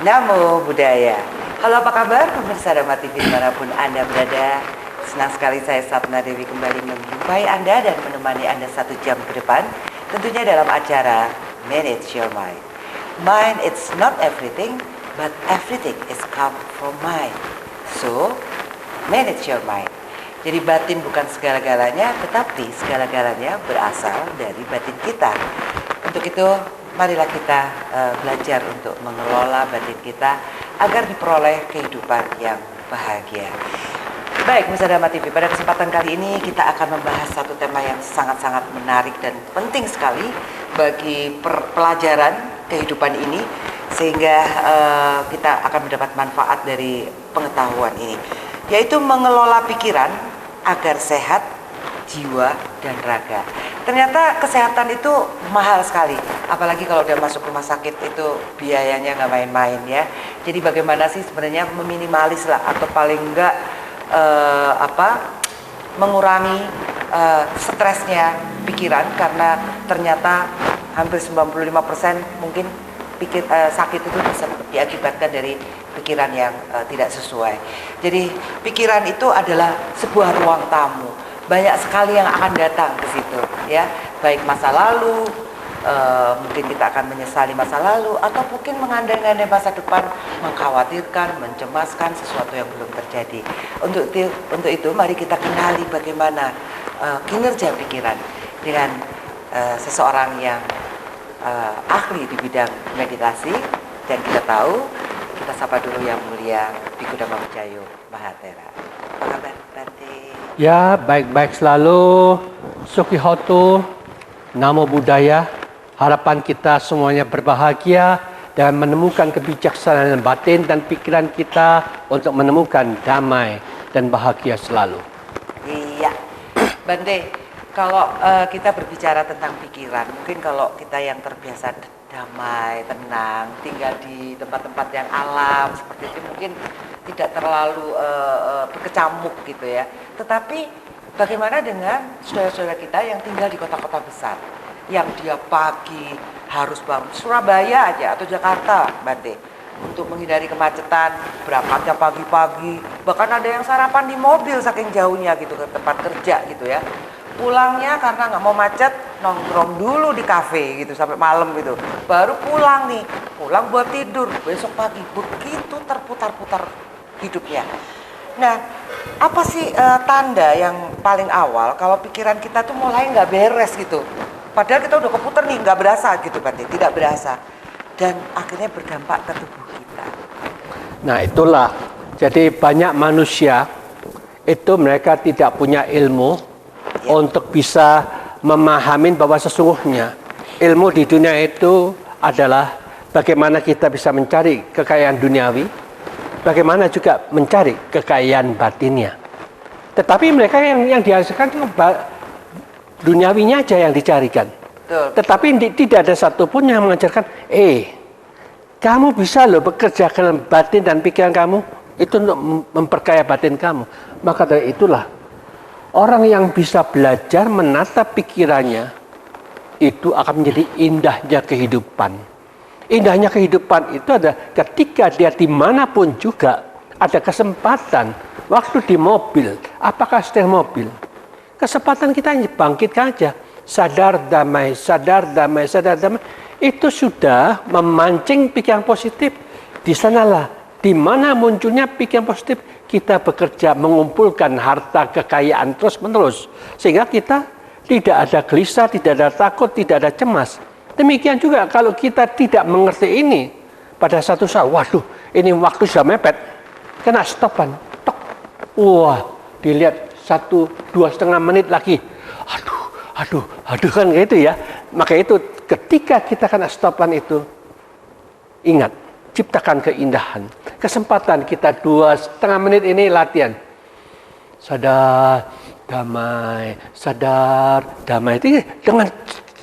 Namo Buddhaya. Halo, apa kabar pemirsa Dhamma TV dimanapun Anda berada. Senang sekali saya Sapna Dewi kembali menjumpai Anda dan menemani Anda 1 jam ke depan, tentunya dalam acara Manage Your Mind. Mind it's not everything, but everything is come from mind. So, manage your mind. Jadi batin bukan segala-galanya, tetapi segala-galanya berasal dari batin kita. Untuk itu, marilah kita belajar untuk mengelola batin kita agar diperoleh kehidupan yang bahagia. Baik, pemirsa Dhamma TV, pada kesempatan kali ini kita akan membahas satu tema yang sangat-sangat menarik dan penting sekali bagi pelajaran kehidupan ini, sehingga kita akan mendapat manfaat dari pengetahuan ini, yaitu mengelola pikiran agar sehat jiwa dan raga. Ternyata kesehatan itu mahal sekali, apalagi kalau udah masuk rumah sakit itu biayanya nggak main-main ya. Jadi bagaimana sih sebenarnya meminimalis lah, atau paling enggak mengurangi stresnya pikiran, karena ternyata hampir 95% mungkin sakit itu bisa diakibatkan dari pikiran yang tidak sesuai. Jadi pikiran itu adalah sebuah ruang tamu. Banyak sekali yang akan datang ke situ, ya, baik masa lalu, mungkin kita akan menyesali masa lalu, atau mungkin mengandai-andai masa depan, mengkhawatirkan, mencemaskan sesuatu yang belum terjadi. Untuk itu, mari kita kenali bagaimana kinerja pikiran dengan seseorang yang ahli di bidang meditasi, dan kita tahu, kita sapa dulu yang mulia Bhikkhu Dhammamwicayo Mahathera. Apa kabar, Bante? Ya, baik-baik selalu. Sukhihoto, Namo Buddhaya. Harapan kita semuanya berbahagia dan menemukan kebijaksanaan batin dan pikiran kita untuk menemukan damai dan bahagia selalu. Iya, Bante, kalau kita berbicara tentang pikiran, mungkin kalau kita yang terbiasa damai, tenang, tinggal di tempat-tempat yang alam seperti itu, mungkin tidak terlalu berkecamuk gitu ya. Tetapi bagaimana dengan saudara-saudara kita yang tinggal di kota-kota besar, yang dia pagi harus bangun, Surabaya aja atau Jakarta, Bante, untuk menghindari kemacetan, berangkatnya pagi-pagi, bahkan ada yang sarapan di mobil saking jauhnya gitu ke tempat kerja gitu ya. Pulangnya karena nggak mau macet, nongkrong dulu di kafe gitu sampai malam gitu, baru pulang buat tidur besok pagi. Begitu terputar-putar hidupnya. Nah, apa sih tanda yang paling awal kalau pikiran kita tuh mulai nggak beres gitu? Padahal kita udah keputar nih, nggak berasa gitu, Bante, tidak berasa, dan akhirnya berdampak ke tubuh kita. Nah, itulah. Jadi banyak manusia itu mereka tidak punya ilmu untuk bisa memahami bahwa sesungguhnya ilmu di dunia itu adalah bagaimana kita bisa mencari kekayaan duniawi, bagaimana juga mencari kekayaan batinnya. Tetapi mereka yang dihasilkan itu duniawinya aja yang dicarikan. Betul. Tetapi tidak ada satupun yang mengajarkan, kamu bisa loh bekerja dengan batin dan pikiran kamu itu untuk memperkaya batin kamu. Maka dari itulah orang yang bisa belajar menata pikirannya itu akan menjadi indahnya kehidupan. Indahnya kehidupan itu ada ketika dia dimanapun juga ada kesempatan. Waktu di mobil, apakah setir mobil? Kesempatan kita bangkitkan aja. Sadar damai, sadar damai, sadar damai. Itu sudah memancing pikiran positif. Di sanalah, di mana munculnya pikiran positif, kita bekerja mengumpulkan harta kekayaan terus-menerus. Sehingga kita tidak ada gelisah, tidak ada takut, tidak ada cemas. Demikian juga kalau kita tidak mengerti ini, pada satu saat, waduh, ini waktu sudah mepet, kena stopan, tok, wah, dilihat 1-2,5 menit lagi, aduh kan gitu ya. Maka itu ketika kita kena stopan itu, ingat, ciptakan keindahan. Kesempatan kita 2,5 menit ini latihan. Sadar, damai, sadar, damai. Itu dengan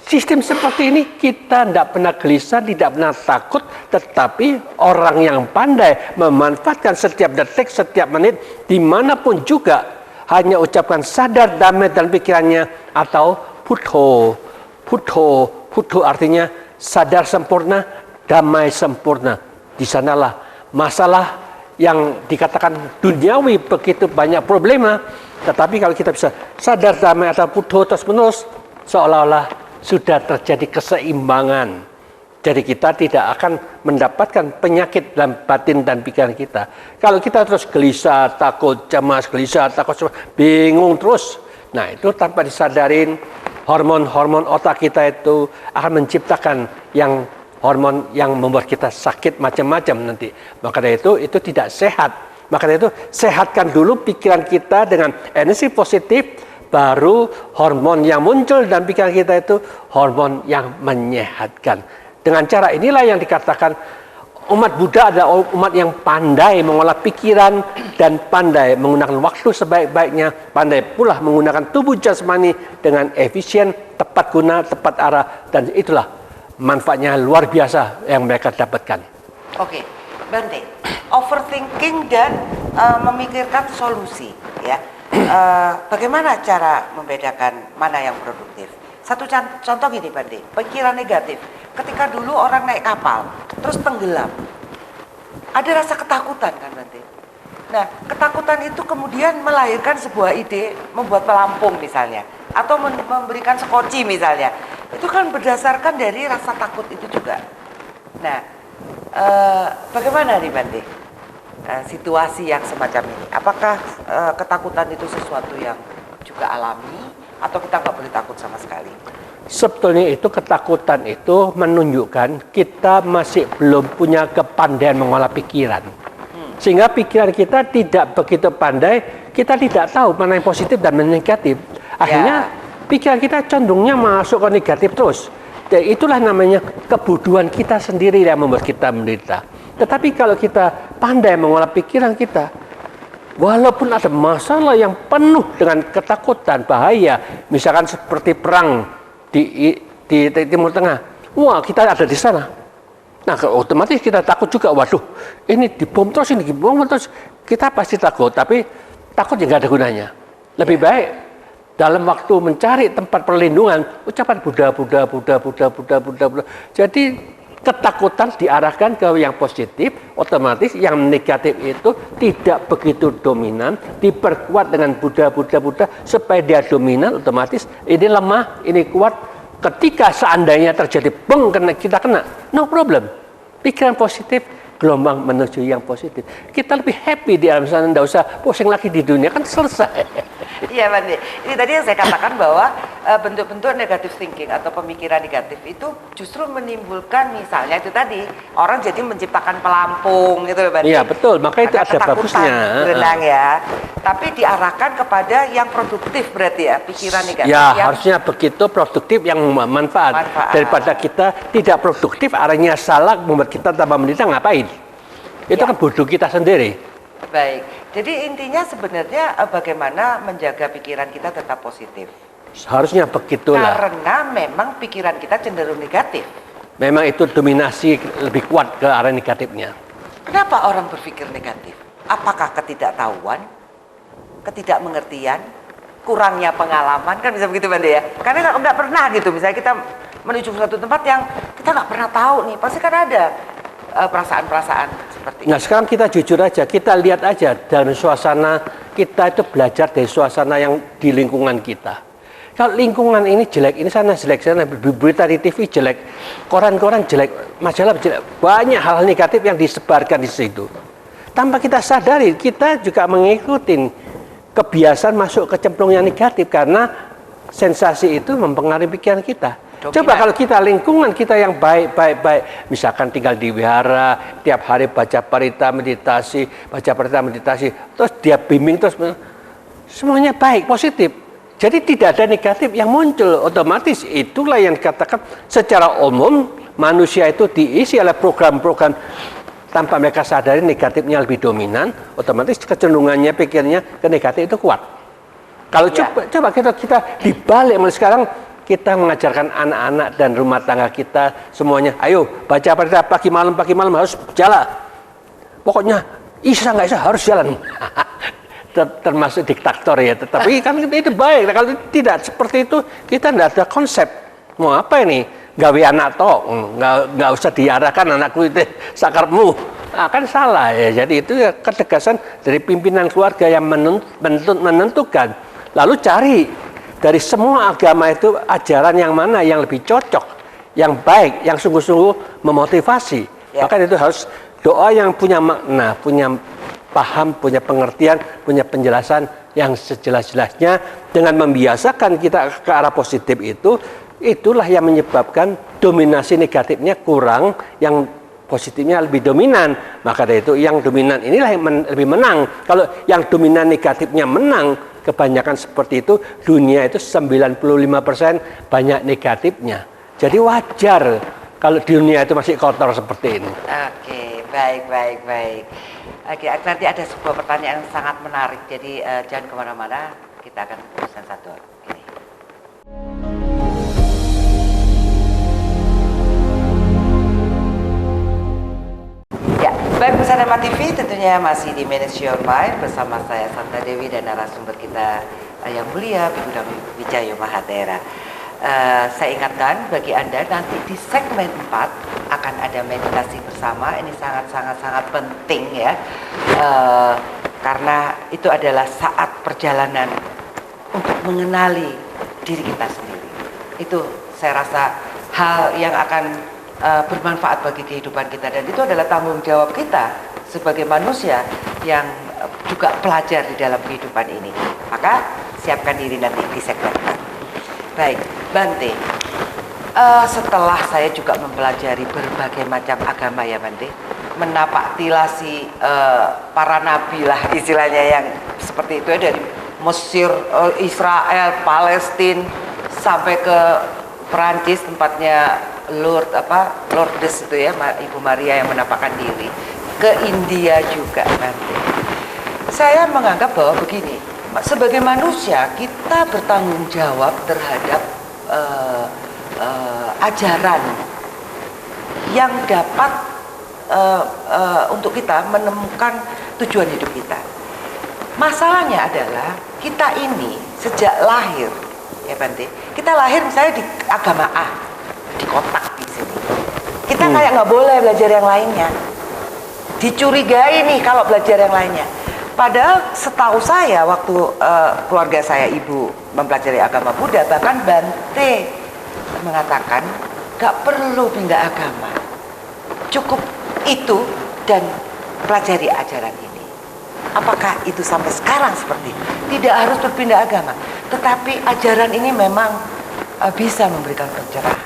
sistem seperti ini kita tidak pernah gelisah, tidak pernah takut, tetapi orang yang pandai memanfaatkan setiap detik, setiap menit, dimanapun juga, hanya ucapkan sadar, damai dalam pikirannya, atau Putho. Putho artinya sadar sempurna, damai sempurna. Di sanalah masalah yang dikatakan duniawi begitu banyak problema, tetapi kalau kita bisa sadar damai atau buddho terus-menerus, seolah-olah sudah terjadi keseimbangan. Jadi kita tidak akan mendapatkan penyakit dalam batin dan pikiran kita. Kalau kita terus gelisah, takut, cemas, gelisah, takut, cemas, bingung terus. Nah itu tanpa disadarin, hormon-hormon otak kita itu akan menciptakan hormon yang membuat kita sakit macam-macam nanti. Maka dari itu tidak sehat. Maka dari itu sehatkan dulu pikiran kita dengan energi positif, baru hormon yang muncul dalam pikiran kita itu hormon yang menyehatkan. Dengan cara inilah yang dikatakan umat Buddha adalah umat yang pandai mengolah pikiran dan pandai menggunakan waktu sebaik-baiknya, pandai pula menggunakan tubuh jasmani dengan efisien, tepat guna, tepat arah, dan itulah manfaatnya luar biasa yang mereka dapatkan. Oke, Bante, overthinking dan memikirkan solusi, ya. Bagaimana cara membedakan mana yang produktif? Satu contoh gini, Bante, pikiran negatif. Ketika dulu orang naik kapal, terus tenggelam, ada rasa ketakutan kan, Bante? Nah, ketakutan itu kemudian melahirkan sebuah ide membuat pelampung misalnya, atau memberikan skoci misalnya. Itu kan berdasarkan dari rasa takut itu juga. Nah, bagaimana nih Bante situasi yang semacam ini? Apakah ketakutan itu sesuatu yang juga alami, atau kita nggak boleh takut sama sekali? Sebetulnya itu ketakutan itu menunjukkan kita masih belum punya kepandaian mengolah pikiran. Sehingga pikiran kita tidak begitu pandai, kita tidak tahu mana yang positif dan mana yang negatif. Akhirnya pikiran kita cenderungnya masuk ke negatif terus. Dan itulah namanya kebodohan kita sendiri yang membuat kita menderita. Tetapi kalau kita pandai mengolah pikiran kita, walaupun ada masalah yang penuh dengan ketakutan, bahaya, misalkan seperti perang di Timur Tengah, wah kita ada di sana. Nah, otomatis kita takut juga. Waduh, ini dibom terus, ini dibom terus. Kita pasti takut, tapi takut juga ada gunanya. Lebih baik dalam waktu mencari tempat perlindungan, ucapan Buddha. Jadi ketakutan diarahkan ke yang positif, otomatis yang negatif itu tidak begitu dominan, diperkuat dengan Buddha, supaya dia dominan, otomatis ini lemah, ini kuat. Ketika seandainya terjadi kita kena, no problem. Pikiran positif, gelombang menuju yang positif. Kita lebih happy di alam sana, tidak usah pusing lagi di dunia, kan selesai. Iya, Bante. Ini tadi yang saya katakan bahwa bentuk-bentuk negatif thinking atau pemikiran negatif itu justru menimbulkan, misalnya itu tadi orang jadi menciptakan pelampung gitu, Bante. Iya, betul. Maka itu ada bagusnya. Berenang ya. Tapi diarahkan kepada yang produktif berarti ya, pikiran negatif. Ya, harusnya begitu, produktif yang manfaat. Daripada kita tidak produktif, arahnya salah, membuat kita tambah menderita, ngapain? Itu kan bodoh kita sendiri. Baik, jadi intinya sebenarnya bagaimana menjaga pikiran kita tetap positif. Harusnya begitulah. Karena memang pikiran kita cenderung negatif. Memang itu dominasi lebih kuat ke arah negatifnya. Kenapa orang berpikir negatif? Apakah ketidaktahuan, ketidakmengertian, kurangnya pengalaman, kan bisa begitu Bante ya? Karena nggak pernah gitu, misalnya kita menuju suatu tempat yang kita nggak pernah tahu nih, pasti kan ada perasaan-perasaan seperti Nah, sekarang kita jujur aja, kita lihat aja dalam suasana kita itu, belajar dari suasana yang di lingkungan kita. Kalau lingkungan ini jelek, ini sana jelek, sana berita di TV jelek, koran-koran jelek, majalah jelek, banyak hal-hal negatif yang disebarkan di situ. Tanpa kita sadari, kita juga mengikuti kebiasaan masuk ke cemplung yang negatif karena sensasi itu mempengaruhi pikiran kita. Coba kalau kita lingkungan kita yang baik, misalkan tinggal di wihara, tiap hari baca parita meditasi, terus dia bimbing terus, semuanya baik, positif. Jadi tidak ada negatif yang muncul, otomatis itulah yang dikatakan secara umum manusia itu diisi oleh program-program tanpa mereka sadari negatifnya lebih dominan, otomatis kecenderungannya pikirnya ke negatif itu kuat. Kalau coba kita dibalik mulai sekarang, kita mengajarkan anak-anak dan rumah tangga kita semuanya, ayo baca parita pagi malam harus jalan. Pokoknya isa nggak isa harus jalan. Termasuk diktator ya, tetapi kan itu baik. Kalau tidak seperti itu, kita tidak ada konsep. Mau apa ini? gawe anak tok, nggak usah diarahkan anakku itu sakarmu. Akan salah ya. Jadi itu ya ketegasan dari pimpinan keluarga yang menentukan. Lalu cari dari semua agama itu ajaran yang mana yang lebih cocok, yang baik, yang sungguh-sungguh memotivasi. Ya. Maka itu harus doa yang punya makna, punya paham, punya pengertian, punya penjelasan yang sejelas-jelasnya dengan membiasakan kita ke arah positif itu, itulah yang menyebabkan dominasi negatifnya kurang, yang positifnya lebih dominan. Maka dari itu yang dominan inilah yang lebih menang. Kalau yang dominan negatifnya menang, kebanyakan seperti itu, dunia itu 95% banyak negatifnya. Jadi wajar kalau dunia itu masih kotor seperti ini. Oke, baik. Oke, nanti ada sebuah pertanyaan yang sangat menarik. Jadi jangan kemana-mana, kita akan teruskan satu ini. Ya, baik pesan Dharma TV tentunya masih di Manage Your Mind bersama saya Santa Dewi dan narasumber kita yang mulia Biku Dhamma Wijaya Mahathera. Saya ingatkan bagi Anda nanti di segmen 4 akan ada meditasi bersama. Ini sangat penting ya, karena itu adalah saat perjalanan untuk mengenali diri kita sendiri. Itu saya rasa hal yang akan bermanfaat bagi kehidupan kita, dan itu adalah tanggung jawab kita sebagai manusia yang juga pelajar di dalam kehidupan ini. Maka siapkan diri nanti di segmen 4. Baik, Bante, setelah saya juga mempelajari berbagai macam agama ya Bante, menapak tilasi para nabi lah istilahnya yang seperti itu ya, dari Mesir, Israel, Palestina sampai ke Perancis tempatnya Lourdes itu ya, Ibu Maria yang menampakkan diri, ke India juga Bante. Saya menganggap bahwa begini, sebagai manusia kita bertanggung jawab terhadap ajaran yang dapat untuk kita menemukan tujuan hidup kita. Masalahnya adalah kita ini sejak lahir ya Bante, kita lahir misalnya di agama A, di kotak di sini. Kita kayak nggak boleh belajar yang lainnya, dicurigai nih kalau belajar yang lainnya. Padahal setahu saya waktu keluarga saya ibu mempelajari agama Buddha, bahkan Bante mengatakan gak perlu pindah agama, cukup itu dan pelajari ajaran ini. Apakah itu sampai sekarang seperti itu? Tidak harus berpindah agama, tetapi ajaran ini memang bisa memberikan pencerahan.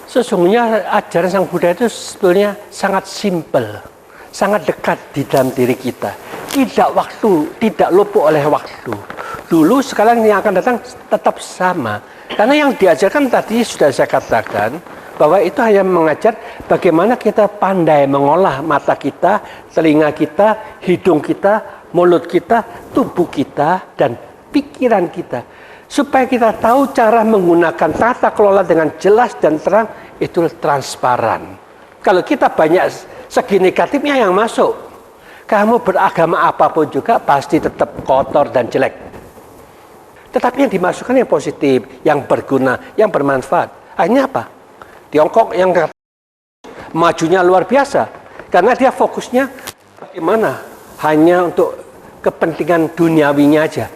Sesungguhnya ajaran Sang Buddha itu sebetulnya sangat simpel, sangat dekat di dalam diri kita. Tidak luput oleh waktu. Dulu, sekarang yang akan datang tetap sama. Karena yang diajarkan tadi sudah saya katakan, bahwa itu hanya mengajar bagaimana kita pandai mengolah mata kita, telinga kita, hidung kita, mulut kita, tubuh kita, dan pikiran kita. Supaya kita tahu cara menggunakan tata kelola dengan jelas dan terang, itu transparan. Kalau kita banyak segi negatifnya yang masuk, kamu beragama apapun juga pasti tetap kotor dan jelek. Tetapi yang dimasukkan yang positif, yang berguna, yang bermanfaat. Akhirnya apa? Tiongkok yang majunya luar biasa. Karena dia fokusnya bagaimana? Hanya untuk kepentingan duniawinya aja.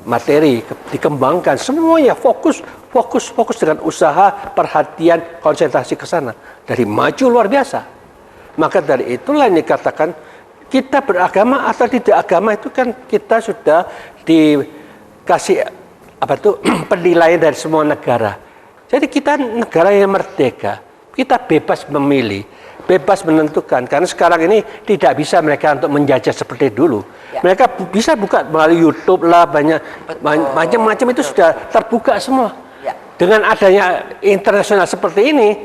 Materi dikembangkan, semuanya fokus dengan usaha, perhatian, konsentrasi ke sana. Dari maju luar biasa. Maka dari itulah yang dikatakan, kita beragama atau tidak agama itu kan kita sudah dikasih penilaian dari semua negara. Jadi kita negara yang merdeka, kita bebas memilih, bebas menentukan. Karena sekarang ini tidak bisa mereka untuk menjajah seperti dulu. Ya. Mereka bisa buka melalui YouTube lah, macam-macam itu sudah terbuka semua. Ya. Dengan adanya internasional seperti ini,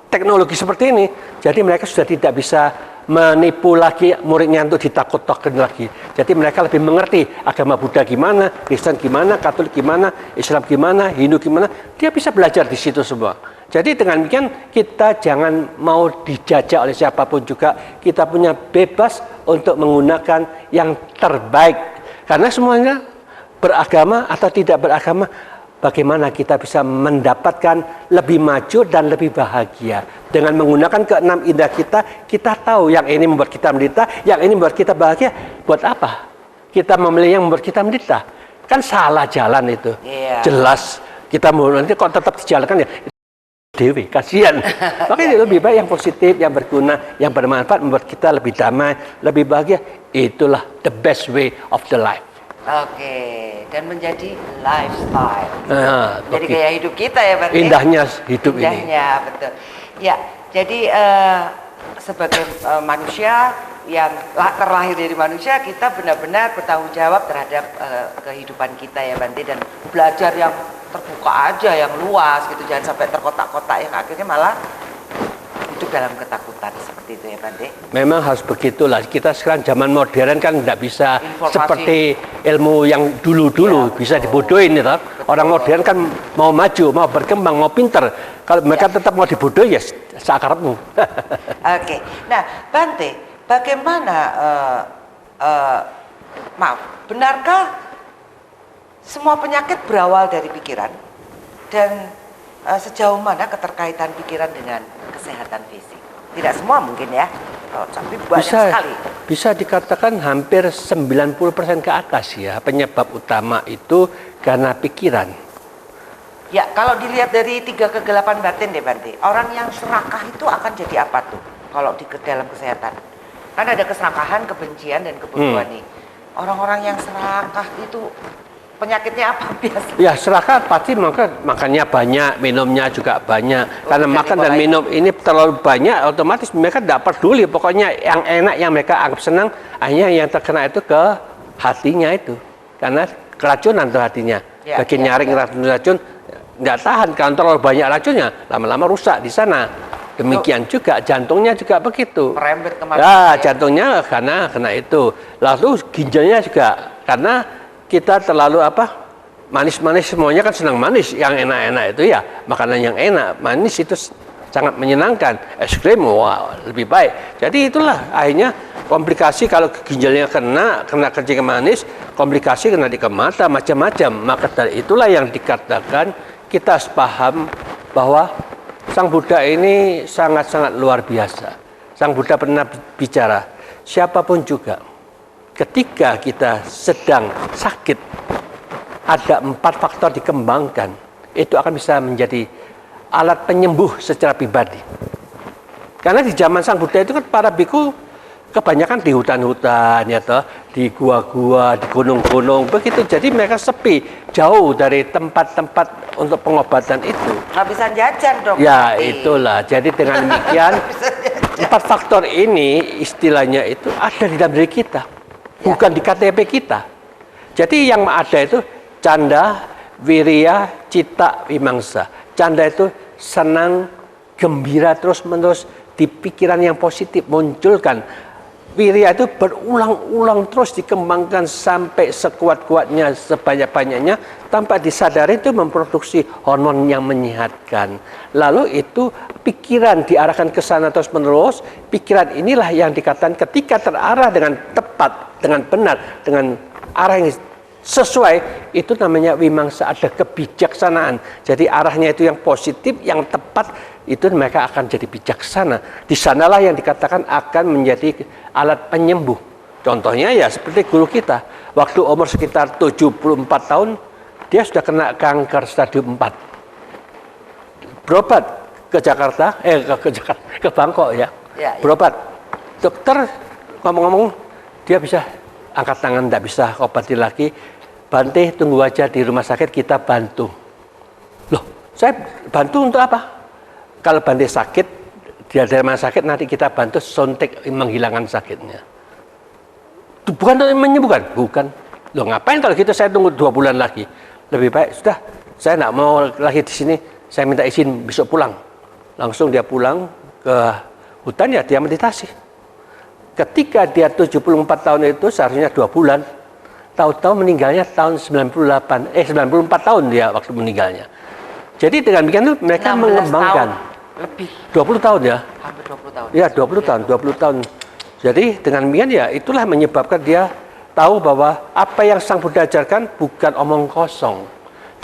teknologi seperti ini, jadi mereka sudah tidak bisa menipu lagi muridnya untuk ditakut-takutin lagi. Jadi mereka lebih mengerti agama Buddha gimana, Kristen gimana, Katolik gimana, Islam gimana, Hindu gimana. Dia bisa belajar di situ semua. Jadi dengan demikian kita jangan mau dijajah oleh siapapun juga. Kita punya bebas untuk menggunakan yang terbaik. Karena semuanya beragama atau tidak beragama bagaimana kita bisa mendapatkan lebih maju dan lebih bahagia. Dengan menggunakan keenam indera kita tahu yang ini membuat kita menderita, yang ini membuat kita bahagia. Buat apa kita memilih yang membuat kita menderita? Kan salah jalan itu. Jelas kita mau nanti kok tetap dijalankan ya. Dewi, kasihan. Makanya lebih baik yang positif, yang berguna, yang bermanfaat, membuat kita lebih damai, lebih bahagia. Itulah the best way of the life. Oke, dan menjadi lifestyle. Jadi gaya hidup kita ya, berarti. Indahnya hidup ini. Indahnya, betul. Ya, jadi sebagai manusia yang terlahir dari manusia, kita benar-benar bertanggung jawab terhadap kehidupan kita ya, Bante, dan belajar yang terbuka aja, yang luas gitu, jangan sampai terkotak-kotak yang akhirnya malah hidup dalam ketakutan seperti itu ya, Bante. Memang harus begitulah. Kita sekarang zaman modern kan tidak bisa seperti ilmu yang dulu-dulu bisa dibodohin ya. Orang modern kan mau maju, mau berkembang, mau pinter. Kalau mereka tetap mau dibodohi ya seakarepmu. Oke. Nah, Bante, bagaimana benarkah semua penyakit berawal dari pikiran, dan sejauh mana keterkaitan pikiran dengan kesehatan fisik? Tidak semua mungkin ya, tapi banyak sekali. Bisa dikatakan hampir 90% ke atas ya, penyebab utama itu karena pikiran. Ya, kalau dilihat dari 3 kegelapan batin deh, Bante, orang yang serakah itu akan jadi apa tuh kalau di dalam kesehatan? Kan ada keserakahan, kebencian, dan kebodohan nih. Orang-orang yang serakah itu penyakitnya apa biasanya? Ya, serakah pasti makannya banyak, minumnya juga banyak. Karena makan dan minum ini terlalu banyak, otomatis mereka tidak peduli. Pokoknya yang enak, yang mereka anggap senang, akhirnya yang terkena itu ke hatinya itu. Karena keracunan tuh hatinya. Bagi nyaring racun, nggak tahan. Kalau terlalu banyak racunnya, lama-lama rusak di sana. Demikian juga jantungnya juga begitu. Merembet kemana? Ya, jantungnya karena itu. Lalu ginjalnya juga karena kita terlalu manis-manis, semuanya kan senang manis, yang enak-enak itu ya makanan yang enak, manis itu sangat menyenangkan. Es krim wah lebih baik. Jadi itulah akhirnya komplikasi kalau ginjalnya kena kencing manis, komplikasi kena di mata, macam-macam. Maka dari itulah yang dikatakan kita harus paham bahwa Sang Buddha ini sangat-sangat luar biasa. Sang Buddha pernah bicara, siapapun juga ketika kita sedang sakit, ada 4 faktor dikembangkan, itu akan bisa menjadi alat penyembuh secara pribadi. Karena di zaman Sang Buddha itu kan para biku kebanyakan di hutan-hutan, ya toh, di gua-gua, di gunung-gunung, begitu. Jadi mereka sepi, jauh dari tempat-tempat untuk pengobatan itu. Nggak bisa jajan dong. Ya itulah. Jadi dengan demikian 4 faktor ini istilahnya itu ada di dalam diri kita. Bukan di KTP kita. Jadi yang ada itu canda, wirya, cita, vimangsa. Canda itu senang, gembira terus-menerus, di pikiran yang positif munculkan. Wirya itu berulang-ulang terus dikembangkan sampai sekuat-kuatnya, sebanyak-banyaknya, tanpa disadari itu memproduksi hormon yang menyehatkan. Lalu itu pikiran diarahkan ke sana terus-menerus. Pikiran inilah yang dikatakan ketika terarah dengan tepat, dengan benar, dengan arah yang sesuai, itu namanya vimangsa, ada kebijaksanaan. Jadi arahnya itu yang positif, yang tepat, itu mereka akan jadi bijaksana. Di sanalah yang dikatakan akan menjadi alat penyembuh. Contohnya ya seperti guru kita. Waktu umur sekitar 74 tahun, dia sudah kena kanker stadium 4. Berobat ke Jakarta, ke Bangkok ya. Berobat. Dokter ngomong-ngomong, dia bisa angkat tangan, tidak bisa obati lagi. Bante, tunggu aja di rumah sakit, kita bantu. Loh, saya bantu untuk apa? Kalau Bante sakit, dia dari rumah sakit, nanti kita bantu suntik menghilangkan sakitnya. Bukan untuk menyembuhkan? Bukan. Loh, ngapain kalau gitu saya tunggu 2 bulan lagi? Lebih baik, sudah, saya tidak mau lagi di sini, saya minta izin besok pulang. Langsung dia pulang ke hutan, ya dia meditasi. Ketika dia 74 tahun itu, seharusnya 2 bulan, tahu-tahu meninggalnya tahun 94 tahun dia waktu meninggalnya. Jadi dengan demikian mereka mengembangkan. Lebih. 20 tahun ya? Hampir 20 tahun. Ya, 20 tahun. Jadi dengan demikian ya itulah menyebabkan dia tahu bahwa apa yang Sang Buddha ajarkan bukan omong kosong.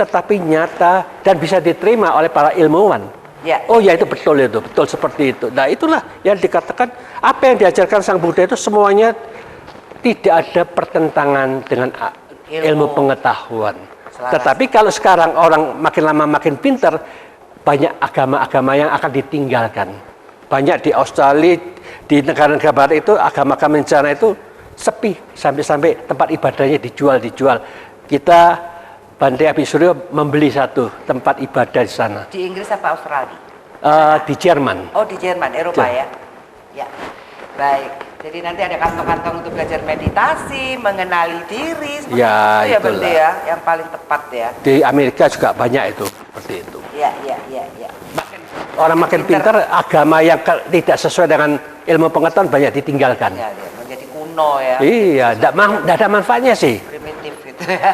tetapi nyata dan bisa diterima oleh para ilmuwan. Ya. Oh ya, itu betul seperti itu. Nah, itulah yang dikatakan apa yang diajarkan Sang Buddha itu semuanya tidak ada pertentangan dengan ilmu pengetahuan. Selaras. Tetapi kalau sekarang orang makin lama makin pintar, banyak agama-agama yang akan ditinggalkan. Banyak di Australia, di negara-negara barat itu agama-agama sana itu sepi sampai tempat ibadahnya dijual. Kita Bante Abisuryo membeli satu tempat ibadah di sana. Di Inggris apa Australia? Di Jerman. Oh, di Jerman, Eropa ya. Ya. Baik. Jadi nanti ada kantong-kantong untuk belajar meditasi, mengenali diri, seperti Ya, itu ya itulah. Bante ya, yang paling tepat ya. Di Amerika juga banyak itu seperti itu. Ya. Orang makin pintar, agama yang tidak sesuai dengan ilmu pengetahuan banyak ditinggalkan. Ya, menjadi kuno ya. Iya, tidak ada manfaatnya sih. Primitif gitu ya.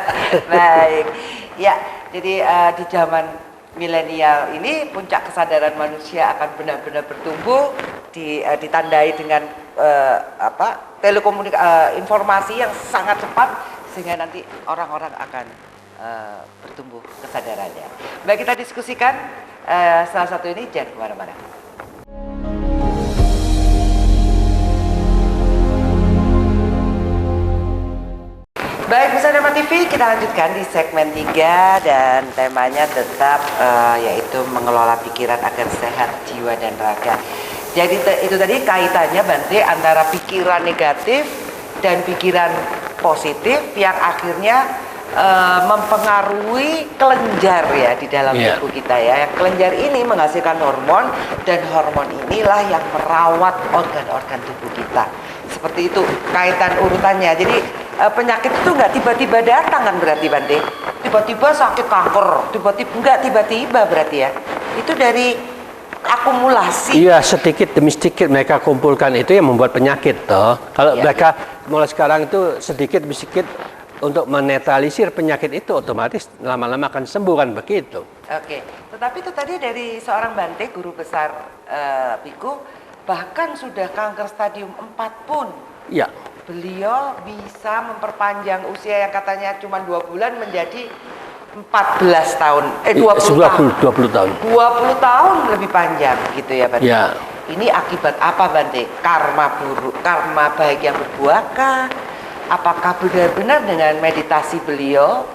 Baik. Ya, jadi di zaman milenial ini puncak kesadaran manusia akan benar-benar bertumbuh, ditandai dengan informasi yang sangat cepat sehingga nanti orang-orang akan bertumbuh kesadarannya. Baik, kita diskusikan salah satu ini, jangan kemana-mana. Baik, Pemirsa Dharma TV, kita lanjutkan di segmen 3 dan temanya tetap yaitu mengelola pikiran agar sehat jiwa dan raga. Jadi itu tadi kaitannya Bante antara pikiran negatif dan pikiran positif yang akhirnya mempengaruhi kelenjar ya di dalam tubuh kita ya. Kelenjar ini menghasilkan hormon dan hormon inilah yang merawat organ-organ tubuh kita. Seperti itu kaitan urutannya. Jadi penyakit itu nggak tiba-tiba datang kan berarti Bante? Tiba-tiba sakit kanker, tiba-tiba berarti ya. Itu dari akumulasi. Iya, sedikit demi sedikit mereka kumpulkan itu yang membuat penyakit toh. Kalau mereka mulai sekarang itu sedikit demi sedikit untuk menetralisir penyakit itu, otomatis lama-lama akan sembuh kan begitu. Oke, tetapi itu tadi dari seorang Bante, guru besar Biku, bahkan sudah kanker stadium 4 pun. Iya. Beliau bisa memperpanjang usia yang katanya cuma 2 bulan menjadi 14 tahun. 20 tahun. 20 tahun lebih panjang gitu ya Bante. Ya. Ini akibat apa Bante? Karma buruk, karma baik yang berbuahkah? Apakah benar-benar dengan meditasi beliau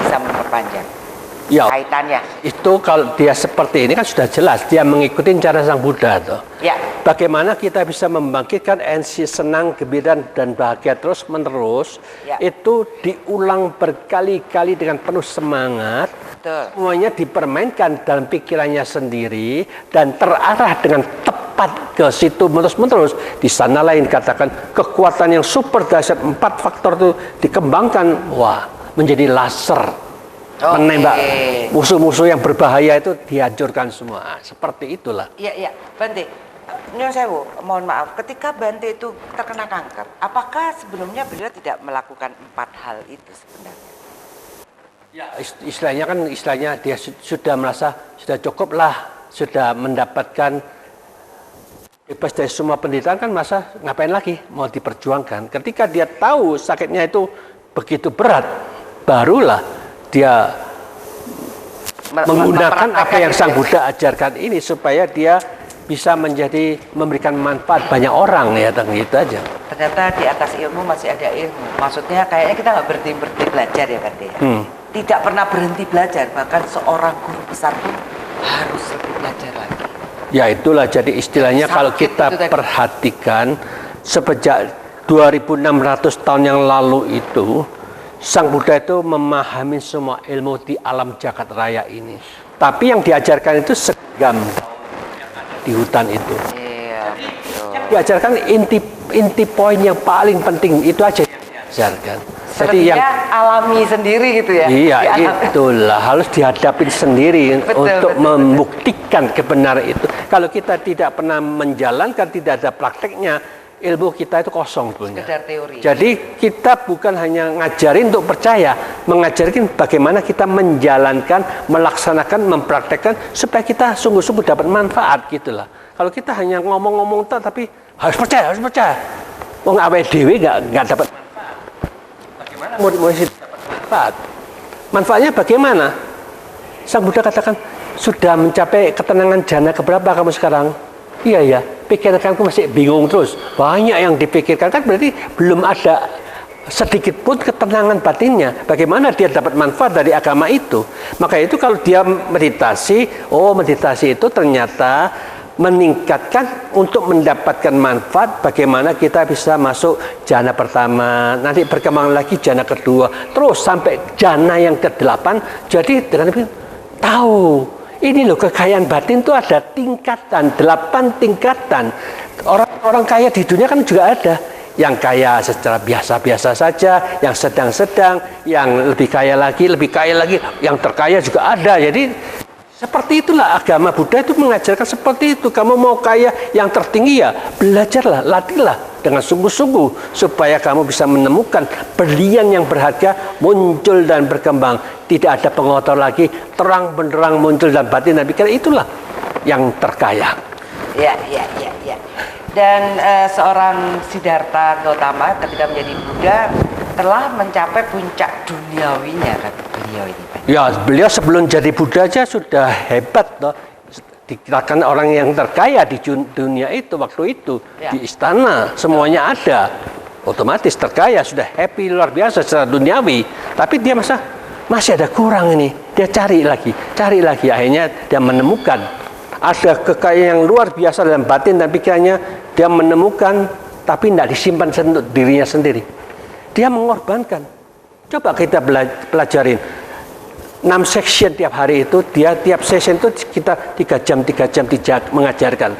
bisa memperpanjang kaitannya? Itu kalau dia seperti ini kan sudah jelas dia mengikuti cara Sang Buddha tuh. Ya. Bagaimana kita bisa membangkitkan energi senang, gembira dan bahagia terus menerus? Itu diulang berkali-kali dengan penuh semangat. Betul. Semuanya dipermainkan dalam pikirannya sendiri dan terarah dengan tepat ke situ menerus-menerus. Di sana lain katakan kekuatan yang super dahsyat 4 faktor itu dikembangkan, wah, menjadi laser. Menembak musuh-musuh yang berbahaya itu dihancurkan semua. Seperti itulah. Iya, Bante. Nyun sewu, mohon maaf. Ketika Bante itu terkena kanker, apakah sebelumnya beliau tidak melakukan 4 hal itu sebenarnya? Ya, istilahnya dia sudah merasa sudah cukup lah, sudah mendapatkan bebas dari semua penderitaan kan, masa ngapain lagi mau diperjuangkan. Ketika dia tahu sakitnya itu begitu berat, barulah dia menggunakan apa yang Sang Buddha ajarkan ini supaya dia bisa memberikan manfaat banyak orang ya, gitu aja. Ternyata di atas ilmu masih ada ilmu. Maksudnya kayaknya kita nggak berhenti belajar ya Bante ya. Tidak pernah berhenti belajar, bahkan seorang guru besar pun harus lebih belajar lagi. Ya itulah jadi istilahnya kalau kita perhatikan sejak 2600 tahun yang lalu itu Sang Buddha itu memahami semua ilmu di alam jagat raya ini. Tapi yang diajarkan itu segam di hutan itu. Iya, betul. Diajarkan inti poin yang paling penting itu aja yang diajarkan. Jadi yang alami sendiri gitu ya. Iya, itulah harus dihadapin sendiri untuk membuktikan kebenaran itu. Kalau kita tidak pernah menjalankan, tidak ada prakteknya, ilmu kita itu kosong punya. Sekedar teori. Jadi kita bukan hanya ngajarin untuk percaya, mengajarkan bagaimana kita menjalankan, melaksanakan, mempraktekkan supaya kita sungguh-sungguh dapat manfaat gitulah. Kalau kita hanya ngomong-ngomong tapi harus percaya. Wong awake dhewe enggak dapat manfaat. Bagaimana mau dapat manfaat. Manfaatnya bagaimana? Sang Buddha katakan, sudah mencapai ketenangan jana keberapa kamu sekarang? Iya ya, pikiranku masih bingung terus. Banyak yang dipikirkan, kan berarti belum ada sedikit pun ketenangan batinnya. Bagaimana dia dapat manfaat dari agama itu? Maka itu kalau dia meditasi, meditasi itu ternyata meningkatkan untuk mendapatkan manfaat. Bagaimana kita bisa masuk jana pertama, nanti berkembang lagi jana kedua, terus sampai jana yang ke-8. Jadi dengan tahu ini loh, kekayaan batin itu ada tingkatan, 8 tingkatan. Orang-orang kaya di dunia kan juga ada yang kaya secara biasa-biasa saja, yang sedang-sedang, yang lebih kaya lagi, yang terkaya juga ada. Jadi seperti itulah agama Buddha itu mengajarkan seperti itu. Kamu mau kaya yang tertinggi ya, belajarlah, latihlah dengan sungguh-sungguh supaya kamu bisa menemukan berlian yang berharga muncul dan berkembang. Tidak ada pengotor lagi, terang benderang muncul dan batin dan pikiran, itulah yang terkaya. Ya. Dan seorang Siddhartha Gautama ketika menjadi Buddha telah mencapai puncak duniawinya, kata beliau ini, Pak. Ya, beliau sebelum jadi Buddha aja sudah hebat loh. Dikatakan orang yang terkaya di dunia itu waktu itu, di istana semuanya ada. Otomatis terkaya, sudah happy luar biasa secara duniawi. Tapi dia masih ada kurang ini. Dia cari lagi. Akhirnya dia menemukan ada kekayaan yang luar biasa dalam batin dan pikirannya. Dia menemukan, tapi tidak disimpan untuk dirinya sendiri. Dia mengorbankan. Coba kita pelajarin 6 section tiap hari itu, dia tiap session itu kita 3 jam mengajarkan.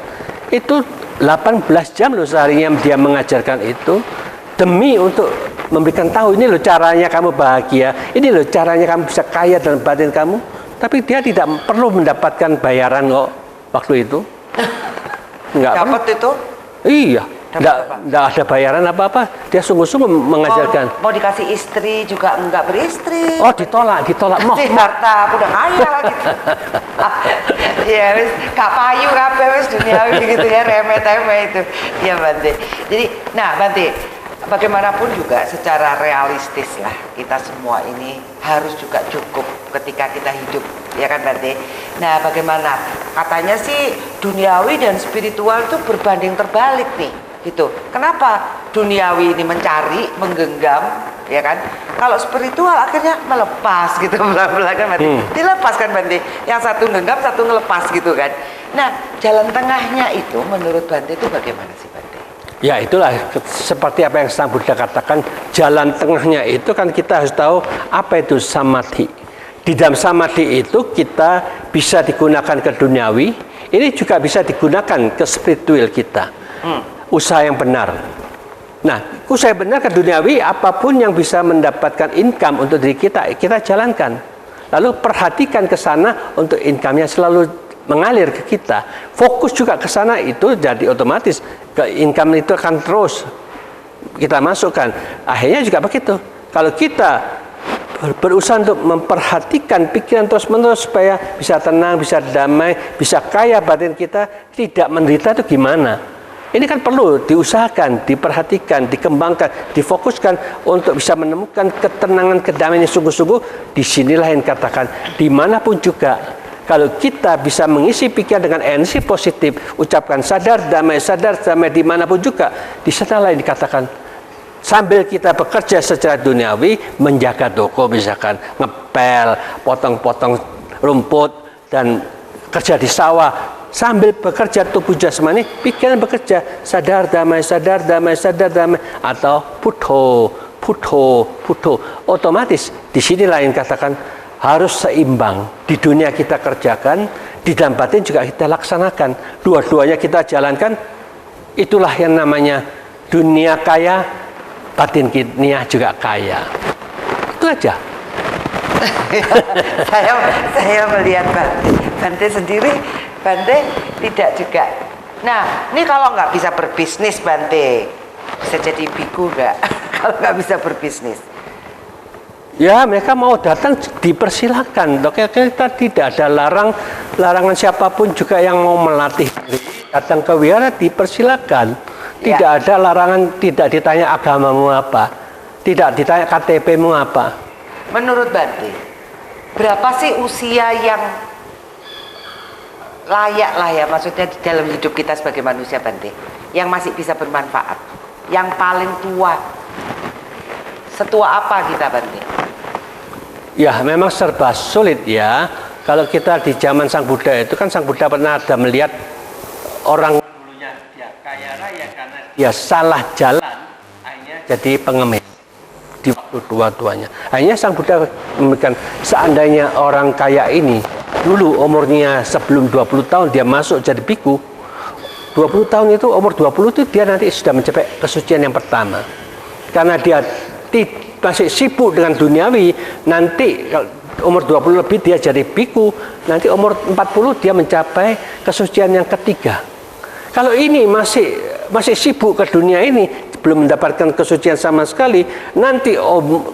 Itu 18 jam loh seharinya dia mengajarkan itu, demi untuk memberikan tahu, ini loh caranya kamu bahagia, ini loh caranya kamu bisa kaya dalam batin kamu. Tapi dia tidak perlu mendapatkan bayaran kok waktu itu. Enggak dapat itu? Iya. Tidak ada bayaran apa-apa. Dia sungguh-sungguh mengajarkan. Mau dikasih istri juga enggak beristri. Oh, ditolak. Harta udah kaya gitu. Ya wis gak payu kabeh wis duniawi gitu ya, remeh-temeh itu. Ya Bante. Jadi, Bante, bagaimanapun juga secara realistis lah, kita semua ini harus juga cukup ketika kita hidup, ya kan Bante? Nah, bagaimana? Katanya sih duniawi dan spiritual itu berbanding terbalik nih. Gitu. Kenapa duniawi ini mencari, menggenggam, ya kan? Kalau spiritual akhirnya melepas gitu, pelan-pelan kan Bante. Dilepas kan Bante. Yang satu genggam, satu ngelepas gitu kan. Nah, jalan tengahnya itu menurut Bante itu bagaimana sih Bante? Ya itulah seperti apa yang Sang Buddha katakan, jalan tengahnya itu kan kita harus tahu apa itu samadhi. Di dalam samadhi itu kita bisa digunakan ke duniawi, ini juga bisa digunakan ke spiritual kita. Usaha yang benar. Nah, usaha yang benar ke duniawi, apapun yang bisa mendapatkan income untuk diri kita, kita jalankan. Lalu perhatikan ke sana untuk income-nya selalu mengalir ke kita. Fokus juga ke sana, itu jadi otomatis ke income itu akan terus kita masukkan. Akhirnya juga begitu. Kalau kita berusaha untuk memperhatikan pikiran terus-menerus supaya bisa tenang, bisa damai, bisa kaya batin kita, tidak menderita, itu gimana? Ini kan perlu diusahakan, diperhatikan, dikembangkan, difokuskan untuk bisa menemukan ketenangan, kedamaian yang sungguh-sungguh. Disinilah yang katakan, dimanapun juga, kalau kita bisa mengisi pikiran dengan energi positif, ucapkan sadar damai dimanapun juga, di sanalah yang dikatakan, sambil kita bekerja secara duniawi, menjaga toko misalkan, ngepel, potong-potong rumput, dan kerja di sawah, sambil bekerja tubuh jasmani, pikiran bekerja, sadar damai, atau puto. Otomatis di sini lain katakan harus seimbang. Di dunia kita kerjakan, di dalam batin juga kita laksanakan. Dua-duanya kita jalankan. Itulah yang namanya dunia kaya, batin kita juga kaya. Itu aja. saya melihat Bante sendiri, Bante tidak juga. Nah, ini kalau nggak bisa berbisnis Bante, bisa jadi biku nggak? Kalau nggak bisa berbisnis? Ya, mereka mau datang dipersilakan. Oke, kita tidak ada larangan siapapun juga yang mau melatih datang ke wihara dipersilakan. Tidak ada larangan, tidak ditanya agamamu apa, tidak ditanya KTP-mu apa. menurut Bante, berapa sih usia yang layak lah ya, maksudnya di dalam hidup kita sebagai manusia Bante, yang masih bisa bermanfaat, yang paling tua, setua apa kita Bante? Ya memang serba sulit ya. Kalau kita di zaman Sang Buddha itu kan Sang Buddha pernah ada melihat orang dulunya dia kaya raya karena dia salah jalan, akhirnya jadi pengemis di waktu tua-tuanya. Akhirnya Sang Buddha memberikan, seandainya orang kaya ini dulu umurnya sebelum 20 tahun dia masuk jadi biku, 20 tahun itu, umur 20 itu dia nanti sudah mencapai kesucian yang pertama. Karena dia masih sibuk dengan duniawi, nanti umur 20 lebih dia jadi biku, nanti umur 40 dia mencapai kesucian yang ketiga. Kalau ini masih sibuk ke dunia ini, belum mendapatkan kesucian sama sekali, nanti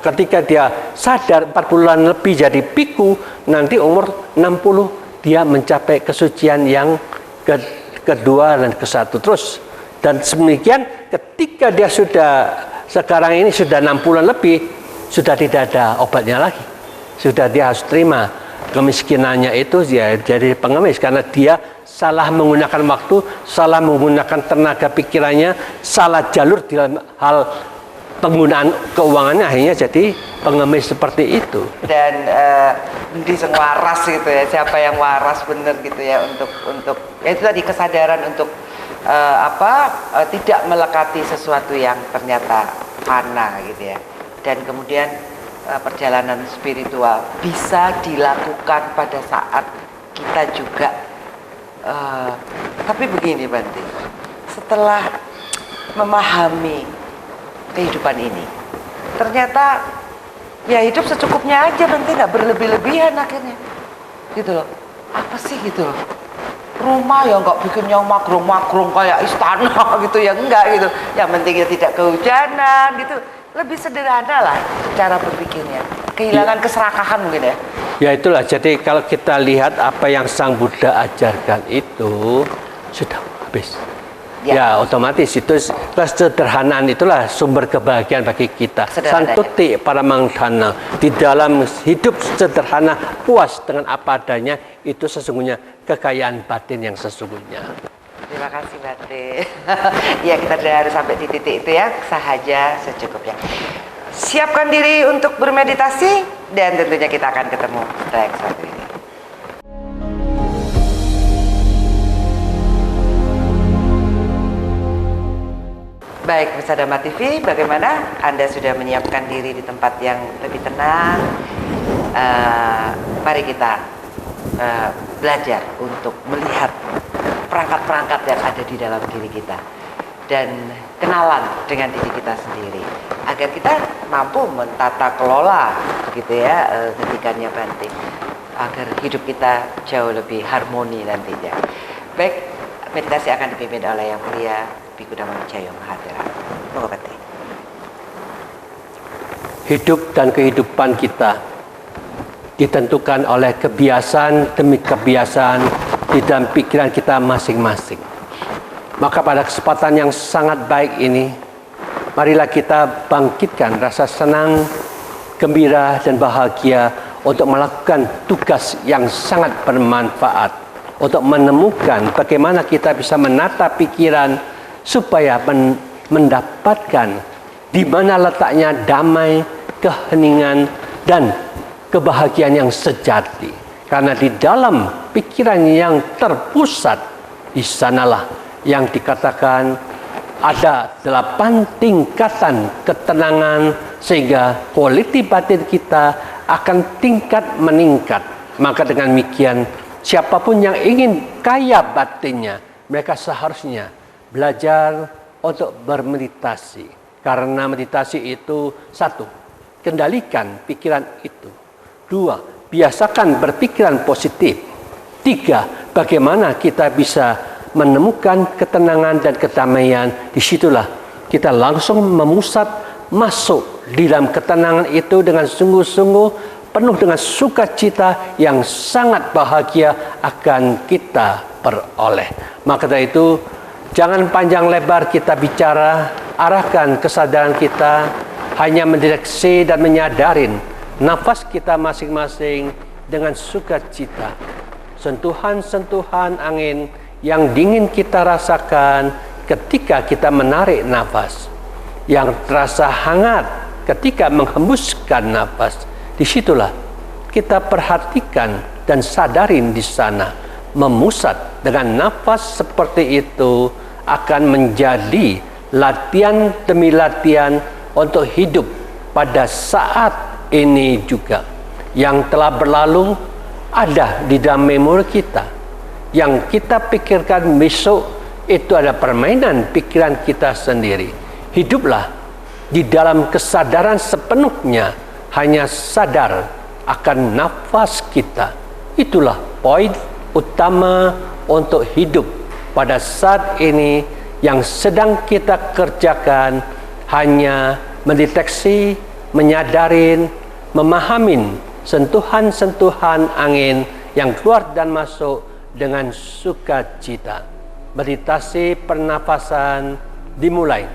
ketika dia sadar 40-an lebih jadi biku, nanti umur 60 dia mencapai kesucian yang kedua dan ke-1 terus. Dan demikian ketika dia sekarang ini sudah 60-an lebih, sudah tidak ada obatnya lagi. Sudah dia harus terima kemiskinannya itu, ya jadi pengemis karena dia salah menggunakan waktu, salah menggunakan tenaga pikirannya, salah jalur di dalam hal penggunaan keuangannya, akhirnya jadi pengemis seperti itu. Dan di waras gitu ya, siapa yang waras bener gitu ya untuk ya itu tadi kesadaran untuk tidak melekati sesuatu yang ternyata fana gitu ya. Dan kemudian perjalanan spiritual bisa dilakukan pada saat kita juga tapi begini Bante, setelah memahami kehidupan ini ternyata ya hidup secukupnya aja Bante, nggak berlebih-lebihan akhirnya gitu loh. Apa sih gitu loh, rumah ya nggak bikin yang magrong-magrong kayak istana gitu ya, enggak gitu, yang penting ya tidak kehujanan gitu. Lebih sederhana lah cara berpikirnya, kehilangan keserakahan mungkin ya. Ya itulah, jadi kalau kita lihat apa yang Sang Buddha ajarkan itu sudah habis. Ya otomatis itu kesederhanaan itulah sumber kebahagiaan bagi kita. Santuti paramangdhana, di dalam hidup sederhana puas dengan apa adanya, itu sesungguhnya kekayaan batin yang sesungguhnya. Terima kasih Bante. Ya kita sudah harus sampai di titik itu ya, sahaja secukupnya. Siapkan diri untuk bermeditasi dan tentunya kita akan ketemu setelah yang satu ini. Baik, pemirsa Dhamma TV, bagaimana Anda sudah menyiapkan diri di tempat yang lebih tenang? Mari kita belajar untuk melihat perangkat-perangkat yang ada di dalam diri kita dan kenalan dengan diri kita sendiri agar kita mampu mentata kelola begitu ya ketikannya Bante, agar hidup kita jauh lebih harmoni nantinya. Baik, meditasi akan dipimpin oleh Yang Mulia Biku Dhammawijaya Mahathera. Monggo Bante. Hidup dan kehidupan kita ditentukan oleh kebiasaan demi kebiasaan di dalam pikiran kita masing-masing. Maka pada kesempatan yang sangat baik ini, marilah kita bangkitkan rasa senang, gembira dan bahagia untuk melakukan tugas yang sangat bermanfaat, untuk menemukan bagaimana kita bisa menata pikiran supaya mendapatkan di mana letaknya damai, keheningan dan kebahagiaan yang sejati. Karena di dalam pikiran yang terpusat, di sanalah yang dikatakan ada 8 tingkatan ketenangan sehingga kualitas batin kita akan tingkat meningkat. Maka dengan demikian, siapapun yang ingin kaya batinnya, mereka seharusnya belajar untuk bermeditasi. Karena meditasi itu 1, kendalikan pikiran itu. 2, biasakan berpikiran positif. 3, bagaimana kita bisa menemukan ketenangan dan kedamaian. Disitulah kita langsung memusat masuk di dalam ketenangan itu dengan sungguh-sungguh, penuh dengan sukacita yang sangat bahagia akan kita peroleh. Maka dari itu, jangan panjang lebar kita bicara, arahkan kesadaran kita hanya mendeteksi dan menyadarin nafas kita masing-masing dengan sukacita. Sentuhan-sentuhan angin yang dingin kita rasakan ketika kita menarik nafas, yang terasa hangat ketika menghembuskan nafas. Disitulah kita perhatikan dan sadarin di sana. Memusat dengan nafas seperti itu akan menjadi latihan demi latihan untuk hidup pada saat ini juga. Yang telah berlalu ada di dalam memori kita. Yang kita pikirkan besok itu ada permainan pikiran kita sendiri. Hiduplah di dalam kesadaran sepenuhnya, hanya sadar akan nafas kita. Itulah poin utama untuk hidup pada saat ini yang sedang kita kerjakan, hanya mendeteksi, menyadarin, memahamin sentuhan-sentuhan angin yang keluar dan masuk dengan sukacita. Meditasi pernafasan dimulai.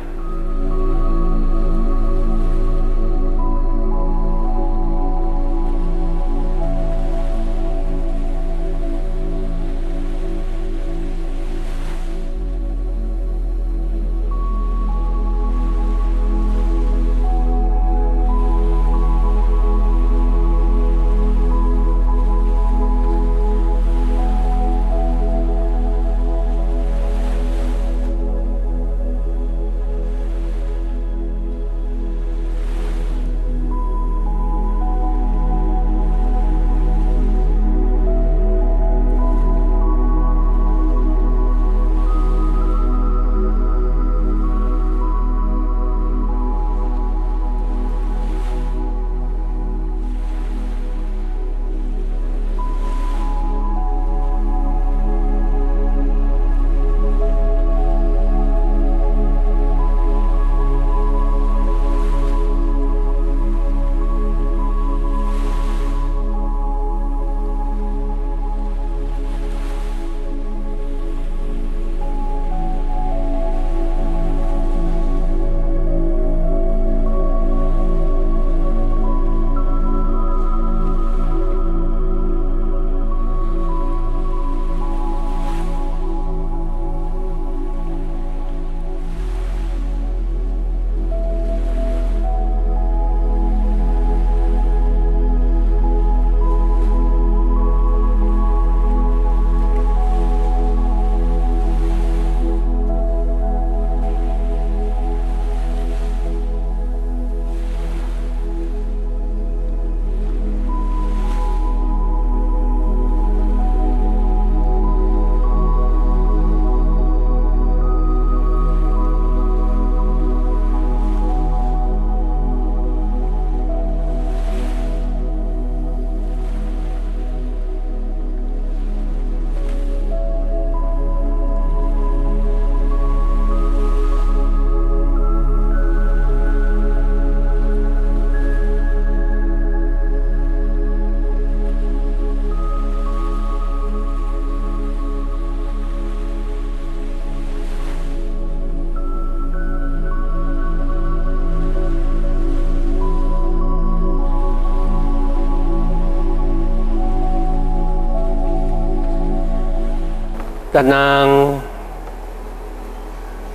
Tenang,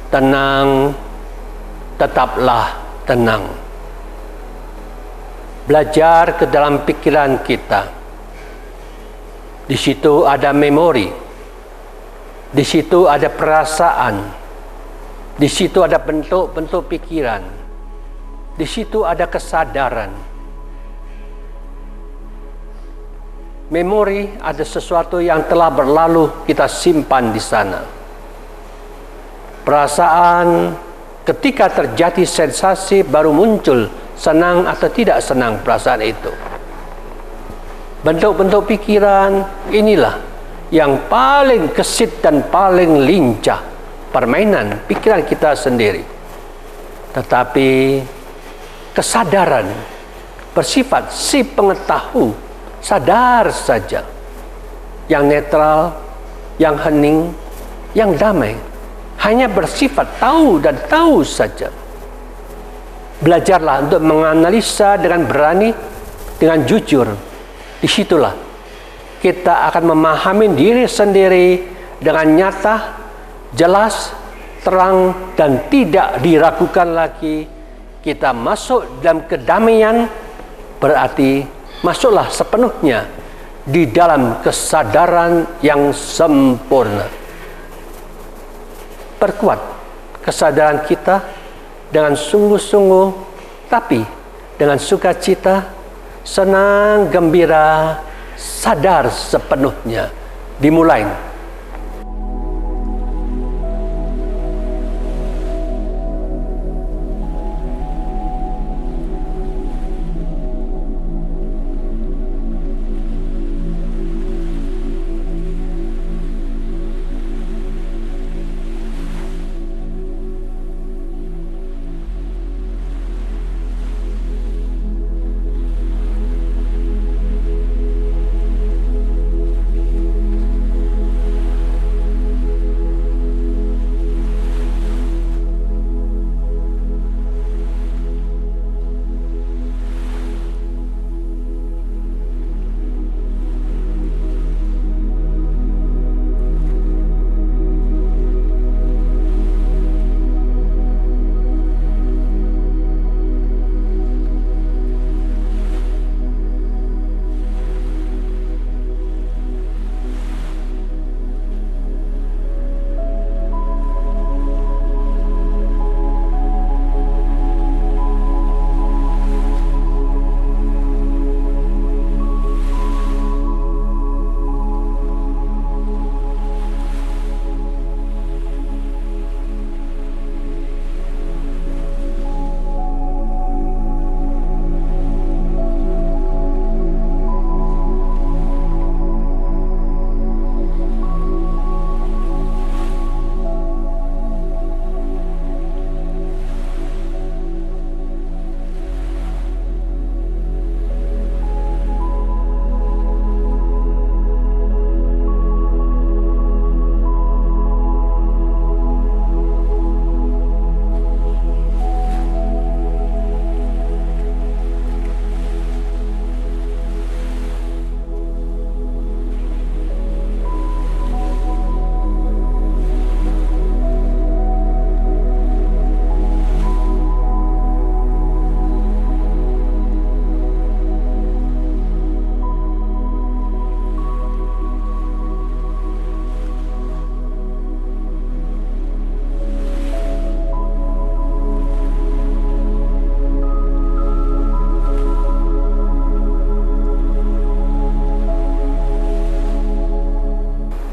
tenang, tetaplah tenang. Belajar ke dalam pikiran kita. Di situ ada memori, di situ ada perasaan, di situ ada bentuk-bentuk pikiran, di situ ada kesadaran. Memori ada sesuatu yang telah berlalu kita simpan di sana. Perasaan ketika terjadi sensasi baru muncul, senang atau tidak senang perasaan itu. Bentuk-bentuk pikiran inilah yang paling gesit dan paling lincah, permainan pikiran kita sendiri. Tetapi kesadaran bersifat si pengetahu, sadar saja, yang netral, yang hening, yang damai, hanya bersifat tahu dan tahu saja. Belajarlah untuk menganalisa dengan berani dengan jujur, disitulah kita akan memahami diri sendiri dengan nyata, jelas, terang, dan tidak diragukan lagi. Kita masuk dalam kedamaian, berarti masuklah sepenuhnya di dalam kesadaran yang sempurna. Perkuat kesadaran kita dengan sungguh-sungguh, tapi dengan sukacita, senang, gembira, sadar sepenuhnya. Dimulai.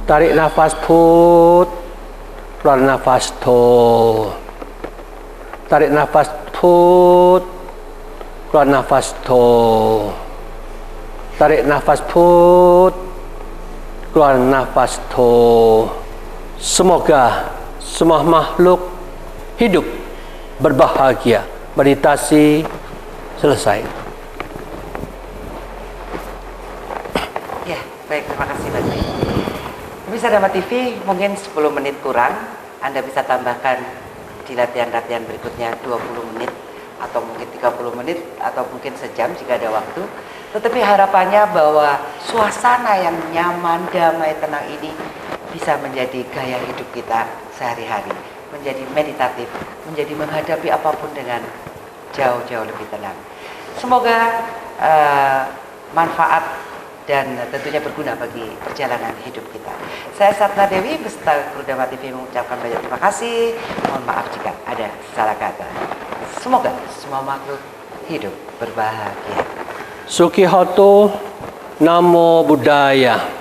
Tarik nafas put, keluar nafas to. Tarik nafas put, keluar nafas to. Tarik nafas put, keluar nafas to. Semoga semua makhluk hidup berbahagia. Meditasi selesai. Ya, baik, terima kasih banyak. Pemirsa Dhamma TV, mungkin 10 menit kurang, Anda bisa tambahkan di latihan-latihan berikutnya 20 menit, atau mungkin 30 menit, atau mungkin sejam jika ada waktu. Tetapi harapannya bahwa suasana yang nyaman, damai, tenang ini bisa menjadi gaya hidup kita sehari-hari, menjadi meditatif, menjadi menghadapi apapun dengan jauh-jauh lebih tenang. Semoga manfaat dan tentunya berguna bagi perjalanan hidup kita. Saya Satna Dewi beserta kru Dhamma TV mengucapkan banyak terima kasih. Mohon maaf jika ada salah kata. Semoga semua makhluk hidup berbahagia. Sukihoto, Namo Buddhaya.